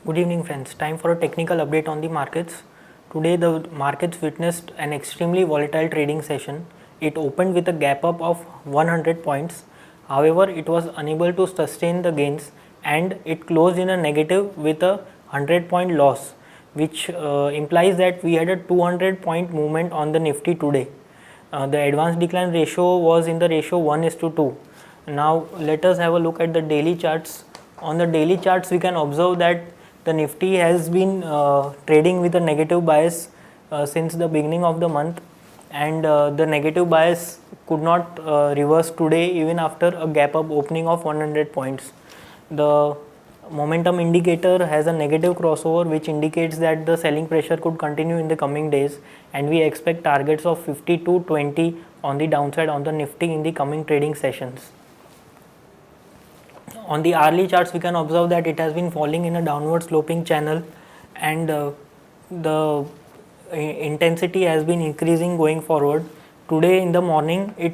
Good evening friends, time for a technical update on the markets. Today the markets witnessed an extremely volatile trading session. It opened with a gap up of 100 points. However, it was unable to sustain the gains and it closed in a negative with a 100-point loss, which implies that we had a 200-point movement on the Nifty today. The advanced decline ratio was in the ratio 1:2. Now let us have a look at the daily charts. On the daily charts we can observe that the Nifty has been trading with a negative bias since the beginning of the month, and the negative bias could not reverse today even after a gap up opening of 100 points. The momentum indicator has a negative crossover, which indicates that the selling pressure could continue in the coming days, and we expect targets of 50 to 20 on the downside on the Nifty in the coming trading sessions. On the hourly charts we can observe that it has been falling in a downward sloping channel, and the intensity has been increasing going forward. Today in the morning it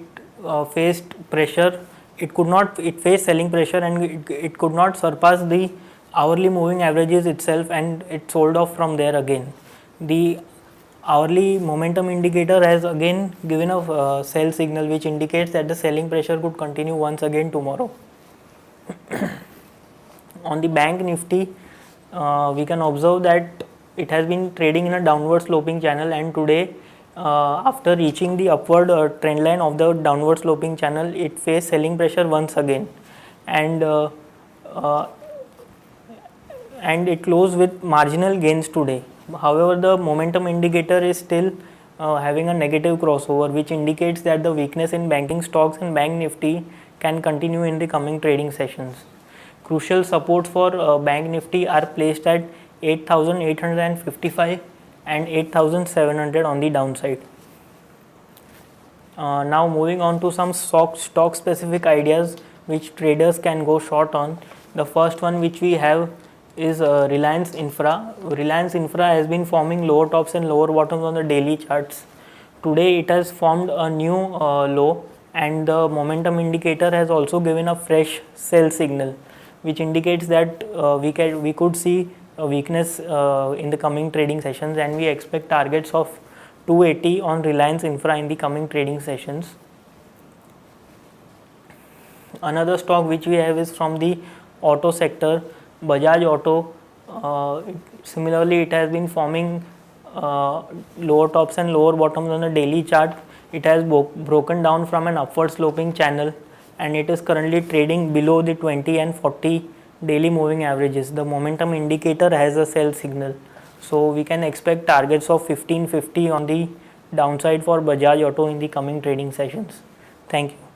faced pressure. It faced selling pressure, and it could not surpass the hourly moving averages itself, and it sold off from there again. The hourly momentum indicator has again given a sell signal, which indicates that the selling pressure could continue once again tomorrow. On the bank Nifty, we can observe that it has been trading in a downward sloping channel, and today after reaching the upward trend line of the downward sloping channel, it faced selling pressure once again, and it closed with marginal gains today. However, the momentum indicator is still having a negative crossover, which indicates that the weakness in banking stocks and bank Nifty can continue in the coming trading sessions. Crucial supports for bank Nifty are placed at 8,855 and 8,700 on the downside. Now moving on to some stock specific ideas which traders can go short on. The first one which we have is Reliance Infra. Reliance Infra has been forming lower tops and lower bottoms on the daily charts. Today it has formed a new low, and the momentum indicator has also given a fresh sell signal, which indicates that we could see a weakness in the coming trading sessions, and we expect targets of 280 on Reliance Infra in the coming trading sessions. Another stock which we have is from the auto sector, Bajaj Auto. Similarly, it has been forming lower tops and lower bottoms on the daily chart. It has broken down from an upward sloping channel, and it is currently trading below the 20 and 40 daily moving averages. The momentum indicator has a sell signal, so we can expect targets of 1550 on the downside for Bajaj Auto in the coming trading sessions. Thank you.